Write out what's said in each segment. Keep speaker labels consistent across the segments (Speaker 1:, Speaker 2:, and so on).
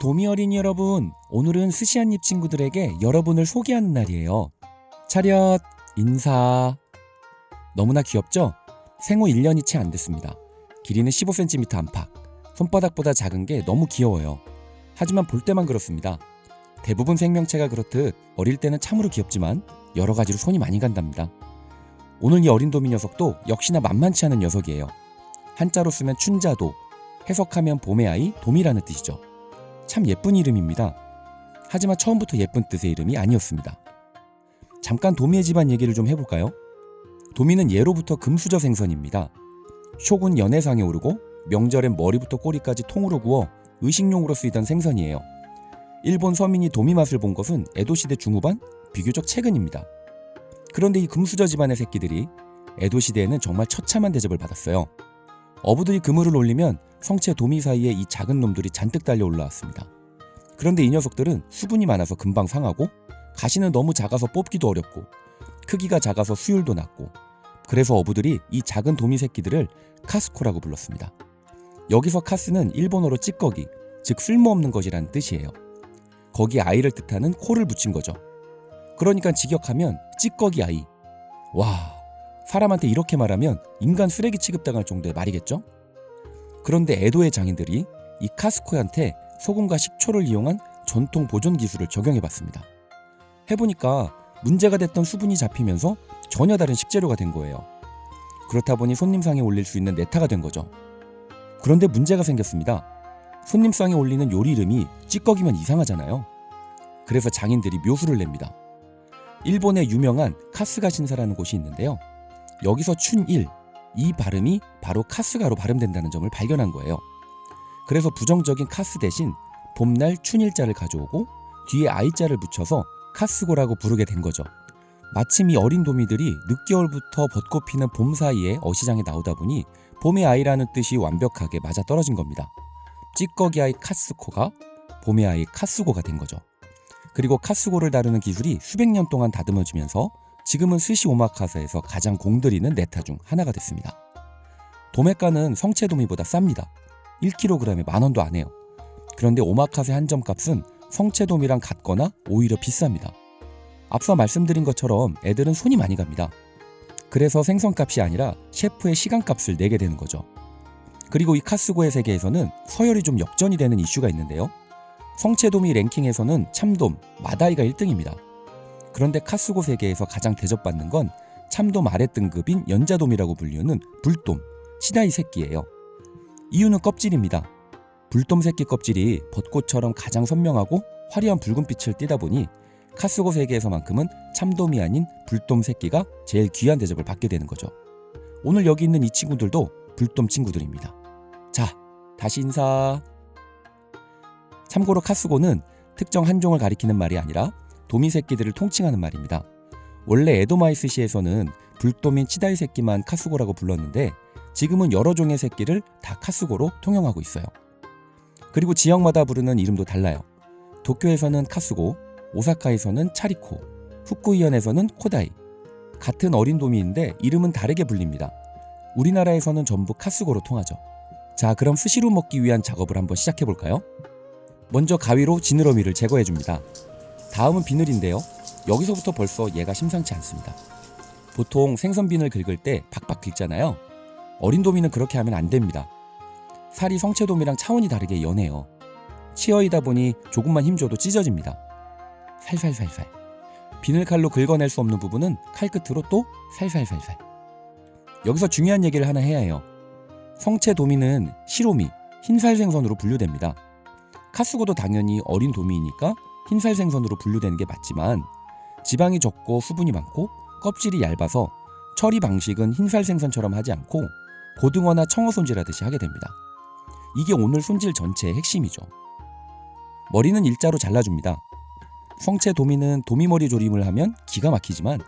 Speaker 1: 도미 어린이 여러분, 오늘은 스시 한입 친구들에게 여러분을 소개하는 날이에요. 차렷, 인사. 너무나 귀엽죠? 생후 1년이 채 안 됐습니다. 길이는 15cm 안팎, 손바닥보다 작은 게 너무 귀여워요. 하지만 볼 때만 그렇습니다. 대부분 생명체가 그렇듯 어릴 때는 참으로 귀엽지만 여러 가지로 손이 많이 간답니다. 오늘 이 어린 도미 녀석도 역시나 만만치 않은 녀석이에요. 한자로 쓰면 춘자도, 해석하면 봄의 아이, 도미라는 뜻이죠. 참 예쁜 이름입니다. 하지만 처음부터 예쁜 뜻의 이름이 아니었습니다. 잠깐 도미의 집안 얘기를 좀 해볼까요? 도미는 예로부터 금수저 생선입니다. 쇼군 연해상에 오르고 명절엔 머리부터 꼬리까지 통으로 구워 의식용으로 쓰이던 생선이에요. 일본 서민이 도미 맛을 본 것은 에도시대 중후반, 비교적 최근입니다. 그런데 이 금수저 집안의 새끼들이 에도시대에는 정말 처참한 대접을 받았어요. 어부들이 그물을 올리면 성체 도미 사이에 이 작은 놈들이 잔뜩 달려 올라왔습니다. 그런데 이 녀석들은 수분이 많아서 금방 상하고 가시는 너무 작아서 뽑기도 어렵고 크기가 작아서 수율도 낮고, 그래서 어부들이 이 작은 도미 새끼들을 카스코라고 불렀습니다. 여기서 카스는 일본어로 찌꺼기, 즉 쓸모없는 것이라는 뜻이에요. 거기에 아이를 뜻하는 코를 붙인 거죠. 그러니까 직역하면 찌꺼기 아이. 와, 사람한테 이렇게 말하면 인간 쓰레기 취급당할 정도의 말이겠죠? 그런데 에도의 장인들이 이 카스코한테 소금과 식초를 이용한 전통 보존 기술을 적용해봤습니다. 해보니까 문제가 됐던 수분이 잡히면서 전혀 다른 식재료가 된 거예요. 그렇다 보니 손님상에 올릴 수 있는 네타가 된 거죠. 그런데 문제가 생겼습니다. 손님상에 올리는 요리 이름이 찌꺼기면 이상하잖아요. 그래서 장인들이 묘수를 냅니다. 일본의 유명한 카스가 신사라는 곳이 있는데요. 여기서 춘일, 이 발음이 바로 카스가로 발음된다는 점을 발견한 거예요. 그래서 부정적인 카스 대신 봄날 춘일자를 가져오고 뒤에 아이자를 붙여서 카스고라고 부르게 된 거죠. 마침 이 어린 도미들이 늦겨울부터 벚꽃 피는 봄 사이에 어시장에 나오다 보니 봄의 아이라는 뜻이 완벽하게 맞아떨어진 겁니다. 찌꺼기 아이 카스코가 봄의 아이 카스고가 된 거죠. 그리고 카스고를 다루는 기술이 수백 년 동안 다듬어지면서 지금은 스시 오마카세에서 가장 공들이는 네타 중 하나가 됐습니다. 도매가는 성체도미보다 쌉니다. 1kg에 10,000원도 안 해요. 그런데 오마카세 한점값은 성체도미랑 같거나 오히려 비쌉니다. 앞서 말씀드린 것처럼 애들은 손이 많이 갑니다. 그래서 생선값이 아니라 셰프의 시간값을 내게 되는 거죠. 그리고 이 카스고의 세계에서는 서열이 좀 역전이 되는 이슈가 있는데요. 성체도미 랭킹에서는 참돔, 마다이가 1등입니다. 그런데 카스고 세계에서 가장 대접받는 건 참돔 아래 등급인 연자돔이라고 불리우는 불돔, 시다이 새끼예요. 이유는 껍질입니다. 불돔 새끼 껍질이 벚꽃처럼 가장 선명하고 화려한 붉은빛을 띠다 보니 카스고 세계에서만큼은 참돔이 아닌 불돔 새끼가 제일 귀한 대접을 받게 되는 거죠. 오늘 여기 있는 이 친구들도 불돔 친구들입니다. 자, 다시 인사. 참고로 카스고는 특정 한 종을 가리키는 말이 아니라 도미 새끼들을 통칭하는 말입니다. 원래 에도마이스시에서는 불돔인 치다이 새끼만 카스고라고 불렀는데 지금은 여러 종의 새끼를 다 카스고로 통용하고 있어요. 그리고 지역마다 부르는 이름도 달라요. 도쿄에서는 카스고, 오사카에서는 차리코, 후쿠이현에서는 코다이. 같은 어린 도미인데 이름은 다르게 불립니다. 우리나라에서는 전부 카스고로 통하죠. 자, 그럼 스시로 먹기 위한 작업을 한번 시작해볼까요? 먼저 가위로 지느러미를 제거해줍니다. 다음은 비늘인데요. 여기서부터 벌써 얘가 심상치 않습니다. 보통 생선비늘 긁을 때 박박 긁잖아요. 어린 도미는 그렇게 하면 안 됩니다. 살이 성체도미랑 차원이 다르게 연해요. 치어이다 보니 조금만 힘줘도 찢어집니다. 살살살살. 비늘칼로 긁어낼 수 없는 부분은 칼끝으로 또 살살살살. 여기서 중요한 얘기를 하나 해야 해요. 성체도미는 시로미, 흰살 생선으로 분류됩니다. 카스고도 당연히 어린 도미이니까 흰살 생선으로 분류되는 게 맞지만 지방이 적고 수분이 많고 껍질이 얇아서 처리 방식은 흰살 생선처럼 하지 않고 고등어나 청어 손질하듯이 하게 됩니다. 이게 오늘 손질 전체의 핵심이죠. 머리는 일자로 잘라줍니다. 성체 도미는 도미머리 조림을 하면 기가 막히지만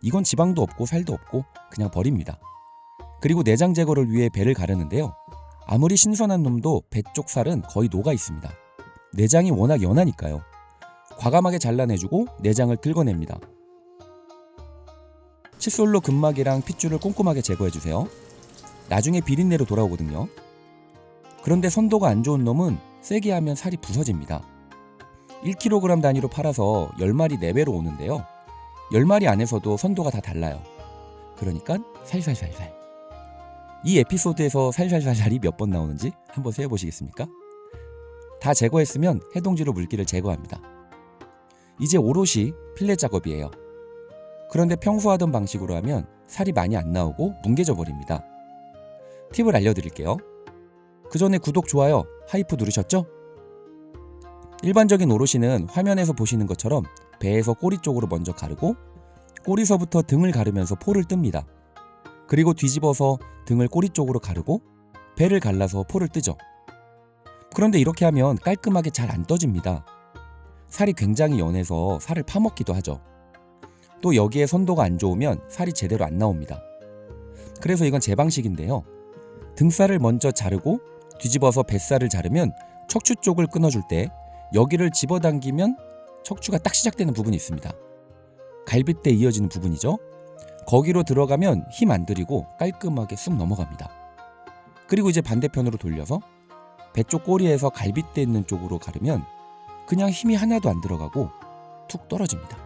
Speaker 1: 이건 지방도 없고 살도 없고 그냥 버립니다. 그리고 내장 제거를 위해 배를 가르는데요. 아무리 신선한 놈도 배 쪽 살은 거의 녹아 있습니다. 내장이 워낙 연하니까요. 과감하게 잘라내주고 내장을 긁어냅니다. 칫솔로 근막이랑 핏줄을 꼼꼼하게 제거해주세요. 나중에 비린내로 돌아오거든요. 그런데 선도가 안 좋은 놈은 세게 하면 살이 부서집니다. 1kg 단위로 팔아서 10마리 4배로 오는데요. 10마리 안에서도 선도가 다 달라요. 그러니까 살살살살. 이 에피소드에서 살살살살이 몇 번 나오는지 한번 세어보시겠습니까? 다 제거했으면 해동지로 물기를 제거합니다. 이제 오롯이 필렛 작업이에요. 그런데 평소 하던 방식으로 하면 살이 많이 안 나오고 뭉개져 버립니다. 팁을 알려드릴게요. 그 전에 구독, 좋아요, 하이프 누르셨죠? 일반적인 오롯이는 화면에서 보시는 것처럼 배에서 꼬리 쪽으로 먼저 가르고 꼬리서부터 등을 가르면서 포를 뜹니다. 그리고 뒤집어서 등을 꼬리 쪽으로 가르고 배를 갈라서 포를 뜨죠. 그런데 이렇게 하면 깔끔하게 잘 안 떠집니다. 살이 굉장히 연해서 살을 파먹기도 하죠. 또 여기에 선도가 안 좋으면 살이 제대로 안 나옵니다. 그래서 이건 제 방식인데요. 등살을 먼저 자르고 뒤집어서 뱃살을 자르면 척추 쪽을 끊어줄 때 여기를 집어당기면 척추가 딱 시작되는 부분이 있습니다. 갈빗대 이어지는 부분이죠. 거기로 들어가면 힘 안 들이고 깔끔하게 쑥 넘어갑니다. 그리고 이제 반대편으로 돌려서 배 쪽 꼬리에서 갈빗대 있는 쪽으로 가르면 그냥 힘이 하나도 안 들어가고 툭 떨어집니다.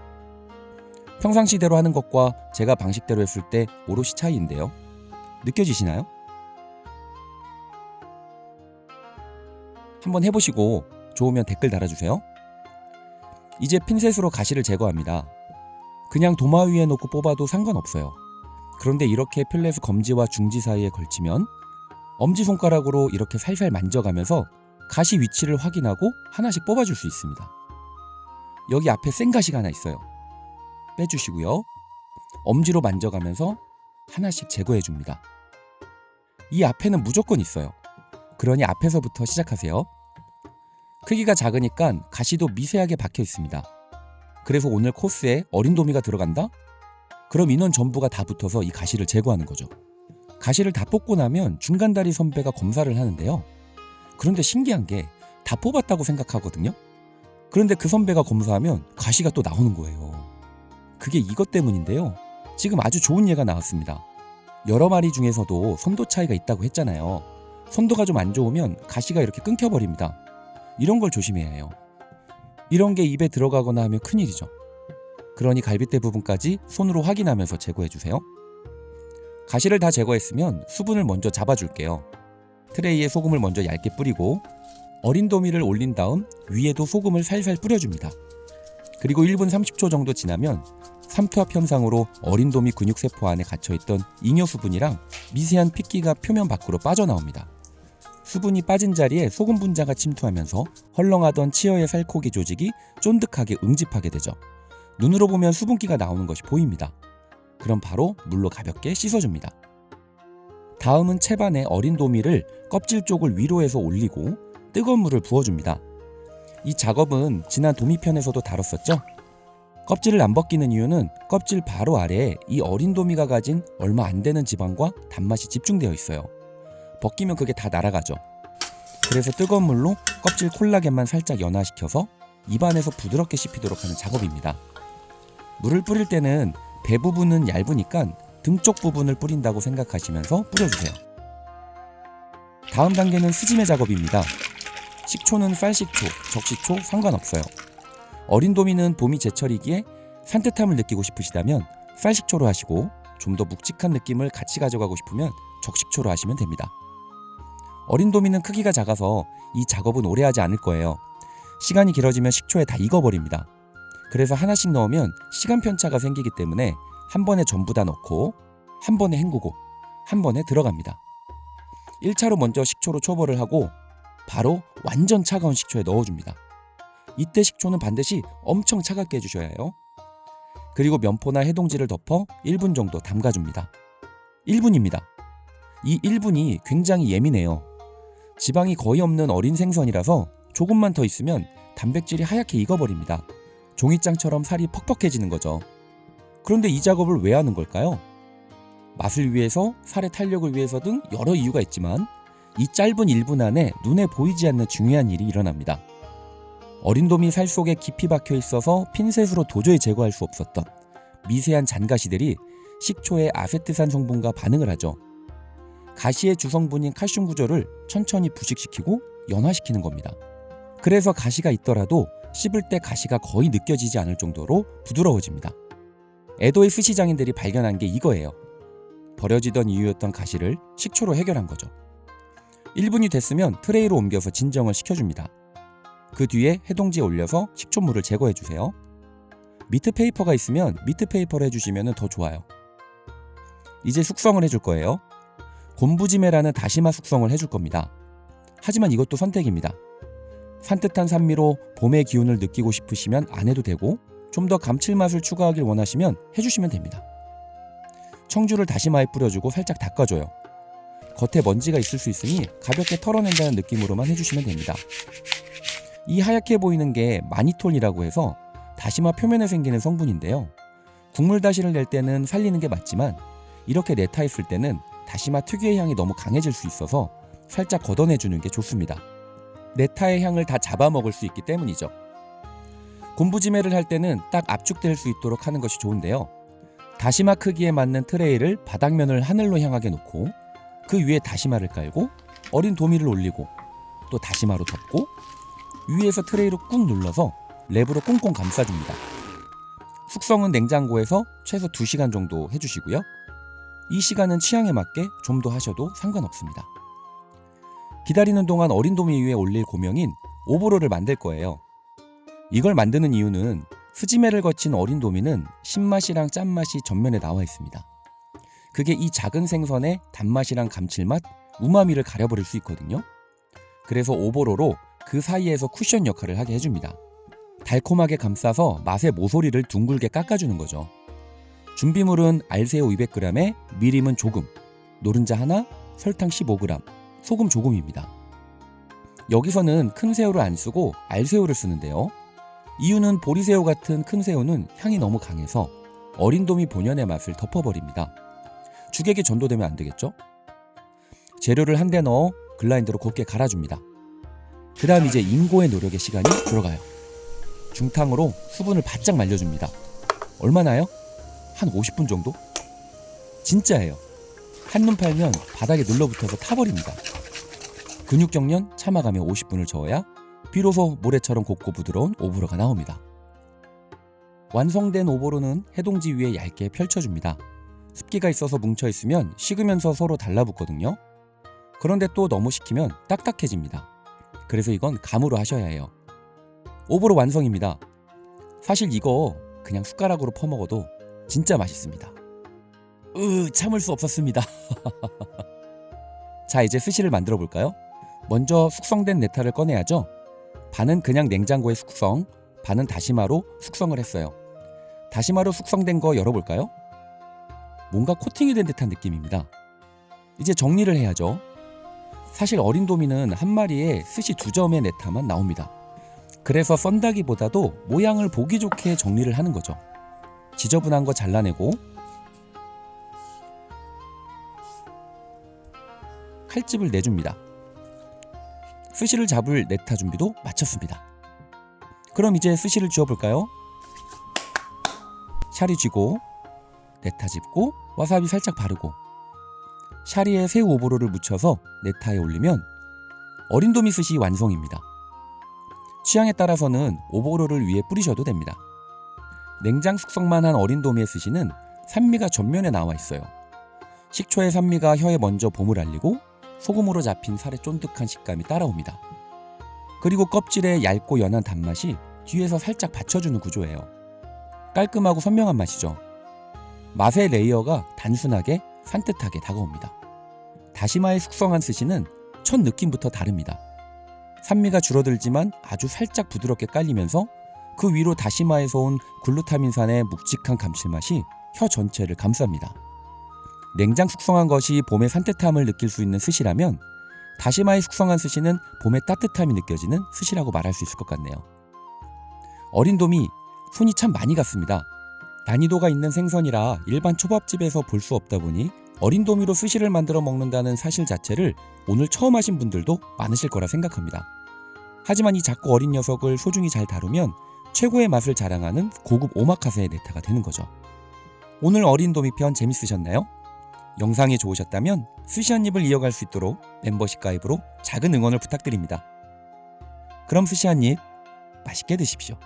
Speaker 1: 평상시대로 하는 것과 제가 방식대로 했을 때 오롯이 차이인데요. 느껴지시나요? 한번 해보시고 좋으면 댓글 달아주세요. 이제 핀셋으로 가시를 제거합니다. 그냥 도마 위에 놓고 뽑아도 상관없어요. 그런데 이렇게 필렛을 검지와 중지 사이에 걸치면 엄지손가락으로 이렇게 살살 만져가면서 가시 위치를 확인하고 하나씩 뽑아줄 수 있습니다. 여기 앞에 생가시가 하나 있어요. 빼주시고요. 엄지로 만져가면서 하나씩 제거해줍니다. 이 앞에는 무조건 있어요. 그러니 앞에서부터 시작하세요. 크기가 작으니까 가시도 미세하게 박혀 있습니다. 그래서 오늘 코스에 어린 도미가 들어간다? 그럼 인원 전부가 다 붙어서 이 가시를 제거하는 거죠. 가시를 다 뽑고 나면 중간다리 선배가 검사를 하는데요. 그런데 신기한 게 다 뽑았다고 생각하거든요. 그런데 그 선배가 검사하면 가시가 또 나오는 거예요. 그게 이것 때문인데요. 지금 아주 좋은 예가 나왔습니다. 여러 마리 중에서도 선도 차이가 있다고 했잖아요. 선도가 좀 안 좋으면 가시가 이렇게 끊겨버립니다. 이런 걸 조심해야 해요. 이런 게 입에 들어가거나 하면 큰일이죠. 그러니 갈빗대 부분까지 손으로 확인하면서 제거해주세요. 가시를 다 제거했으면 수분을 먼저 잡아줄게요. 트레이에 소금을 먼저 얇게 뿌리고 어린 도미를 올린 다음 위에도 소금을 살살 뿌려줍니다. 그리고 1분 30초 정도 지나면 삼투압 현상으로 어린 도미 근육세포 안에 갇혀있던 잉여 수분이랑 미세한 핏기가 표면 밖으로 빠져나옵니다. 수분이 빠진 자리에 소금 분자가 침투하면서 헐렁하던 치어의 살코기 조직이 쫀득하게 응집하게 되죠. 눈으로 보면 수분기가 나오는 것이 보입니다. 그럼 바로 물로 가볍게 씻어줍니다. 다음은 채반에 어린 도미를 껍질 쪽을 위로 해서 올리고 뜨거운 물을 부어줍니다. 이 작업은 지난 도미편에서도 다뤘었죠? 껍질을 안 벗기는 이유는 껍질 바로 아래에 이 어린 도미가 가진 얼마 안 되는 지방과 단맛이 집중되어 있어요. 벗기면 그게 다 날아가죠. 그래서 뜨거운 물로 껍질 콜라겐만 살짝 연화시켜서 입안에서 부드럽게 씹히도록 하는 작업입니다. 물을 뿌릴 때는 배 부분은 얇으니까 등 쪽 부분을 뿌린다고 생각하시면서 뿌려주세요. 다음 단계는 스지메 작업입니다. 식초는 쌀식초, 적식초 상관없어요. 어린 도미는 봄이 제철이기에 산뜻함을 느끼고 싶으시다면 쌀식초로 하시고 좀 더 묵직한 느낌을 같이 가져가고 싶으면 적식초로 하시면 됩니다. 어린 도미는 크기가 작아서 이 작업은 오래 하지 않을 거예요. 시간이 길어지면 식초에 다 익어버립니다. 그래서 하나씩 넣으면 시간 편차가 생기기 때문에 한 번에 전부 다 넣고 한 번에 헹구고 한 번에 들어갑니다. 1차로 먼저 식초로 초벌을 하고 바로 완전 차가운 식초에 넣어줍니다. 이때 식초는 반드시 엄청 차갑게 해주셔야 해요. 그리고 면포나 해동지를 덮어 1분 정도 담가줍니다. 1분입니다. 이 1분이 굉장히 예민해요. 지방이 거의 없는 어린 생선이라서 조금만 더 있으면 단백질이 하얗게 익어버립니다. 종이장처럼 살이 퍽퍽해지는 거죠. 그런데 이 작업을 왜 하는 걸까요? 맛을 위해서, 살의 탄력을 위해서 등 여러 이유가 있지만 이 짧은 1분 안에 눈에 보이지 않는 중요한 일이 일어납니다. 어린 도미 살 속에 깊이 박혀 있어서 핀셋으로 도저히 제거할 수 없었던 미세한 잔가시들이 식초의 아세트산 성분과 반응을 하죠. 가시의 주성분인 칼슘 구조를 천천히 부식시키고 연화시키는 겁니다. 그래서 가시가 있더라도 씹을 때 가시가 거의 느껴지지 않을 정도로 부드러워집니다. 에도의 스시장인들이 발견한 게 이거예요. 버려지던 이유였던 가시를 식초로 해결한 거죠. 1분이 됐으면 트레이로 옮겨서 진정을 시켜줍니다. 그 뒤에 해동지에 올려서 식초물을 제거해주세요. 미트 페이퍼가 있으면 미트 페이퍼로 해주시면 더 좋아요. 이제 숙성을 해줄 거예요. 곤부지메라는 다시마 숙성을 해줄 겁니다. 하지만 이것도 선택입니다. 산뜻한 산미로 봄의 기운을 느끼고 싶으시면 안 해도 되고, 좀 더 감칠맛을 추가하길 원하시면 해주시면 됩니다. 청주를 다시마에 뿌려주고 살짝 닦아줘요. 겉에 먼지가 있을 수 있으니 가볍게 털어낸다는 느낌으로만 해주시면 됩니다. 이 하얗게 보이는 게 마니톨이라고 해서 다시마 표면에 생기는 성분인데요. 국물 다시를 낼 때는 살리는 게 맞지만 이렇게 내타있을 때는 다시마 특유의 향이 너무 강해질 수 있어서 살짝 걷어내주는 게 좋습니다. 네타의 향을 다 잡아먹을 수 있기 때문이죠. 곤부지메를 할 때는 딱 압축될 수 있도록 하는 것이 좋은데요. 다시마 크기에 맞는 트레이를 바닥면을 하늘로 향하게 놓고 그 위에 다시마를 깔고 어린 도미를 올리고 또 다시마로 덮고 위에서 트레이로 꾹 눌러서 랩으로 꽁꽁 감싸줍니다. 숙성은 냉장고에서 최소 2시간 정도 해주시고요. 이 시간은 취향에 맞게 좀 더 하셔도 상관없습니다. 기다리는 동안 어린 도미 위에 올릴 고명인 오보로를 만들 거예요. 이걸 만드는 이유는 스지메를 거친 어린 도미는 신맛이랑 짠맛이 전면에 나와 있습니다. 그게 이 작은 생선의 단맛이랑 감칠맛, 우마미를 가려버릴 수 있거든요. 그래서 오보로로 그 사이에서 쿠션 역할을 하게 해줍니다. 달콤하게 감싸서 맛의 모서리를 둥글게 깎아주는 거죠. 준비물은 알새우 200g에 미림은 조금, 노른자 하나, 설탕 15g, 소금 조금입니다. 여기서는 큰 새우를 안 쓰고 알새우를 쓰는데요. 이유는 보리새우 같은 큰 새우는 향이 너무 강해서 어린 도미 본연의 맛을 덮어버립니다. 주객이 전도되면 안 되겠죠? 재료를 한데 넣어 글라인더로 곱게 갈아줍니다. 그 다음 이제 인고의 노력의 시간이 들어가요. 중탕으로 수분을 바짝 말려줍니다. 얼마나요? 한 50분 정도? 진짜예요. 한눈 팔면 바닥에 눌러붙어서 타버립니다. 근육 정련 참아가며 50분을 저어야 비로소 모래처럼 곱고 부드러운 오보로가 나옵니다. 완성된 오보로는 해동지 위에 얇게 펼쳐줍니다. 습기가 있어서 뭉쳐있으면 식으면서 서로 달라붙거든요. 그런데 또 너무 식히면 딱딱해집니다. 그래서 이건 감으로 하셔야 해요. 오보로 완성입니다. 사실 이거 그냥 숟가락으로 퍼먹어도 진짜 맛있습니다. 참을 수 없었습니다. 자, 이제 스시를 만들어 볼까요? 먼저 숙성된 네타를 꺼내야죠. 반은 그냥 냉장고에 숙성, 반은 다시마로 숙성을 했어요. 다시마로 숙성된 거 열어볼까요? 뭔가 코팅이 된 듯한 느낌입니다. 이제 정리를 해야죠. 사실 어린 도미는 한 마리에 스시 2점의 네타만 나옵니다. 그래서 썬다기보다도 모양을 보기 좋게 정리를 하는 거죠. 지저분한 거 잘라내고 칼집을 내줍니다. 스시를 잡을 네타 준비도 마쳤습니다. 그럼 이제 스시를 쥐어볼까요? 샤리 쥐고 네타 집고 와사비 살짝 바르고 샤리에 새우 오보로를 묻혀서 네타에 올리면 어린 도미 스시 완성입니다. 취향에 따라서는 오보로를 위에 뿌리셔도 됩니다. 냉장 숙성만 한 어린 도미의 스시는 산미가 전면에 나와 있어요. 식초의 산미가 혀에 먼저 봄을 알리고 소금으로 잡힌 살의 쫀득한 식감이 따라옵니다. 그리고 껍질의 얇고 연한 단맛이 뒤에서 살짝 받쳐주는 구조예요. 깔끔하고 선명한 맛이죠. 맛의 레이어가 단순하게 산뜻하게 다가옵니다. 다시마에 숙성한 스시는 첫 느낌부터 다릅니다. 산미가 줄어들지만 아주 살짝 부드럽게 깔리면서 그 위로 다시마에서 온 글루타민산의 묵직한 감칠맛이 혀 전체를 감쌉니다. 냉장 숙성한 것이 봄의 산뜻함을 느낄 수 있는 스시라면 다시마에 숙성한 스시는 봄의 따뜻함이 느껴지는 스시라고 말할 수 있을 것 같네요. 어린 도미 손이 참 많이 갔습니다. 난이도가 있는 생선이라 일반 초밥집에서 볼 수 없다 보니 어린 도미로 스시를 만들어 먹는다는 사실 자체를 오늘 처음 하신 분들도 많으실 거라 생각합니다. 하지만 이 작고 어린 녀석을 소중히 잘 다루면 최고의 맛을 자랑하는 고급 오마카세의 네타가 되는 거죠. 오늘 어린 도미 편 재밌으셨나요? 영상이 좋으셨다면 스시 한 입을 이어갈 수 있도록 멤버십 가입으로 작은 응원을 부탁드립니다. 그럼 스시 한 입 맛있게 드십시오.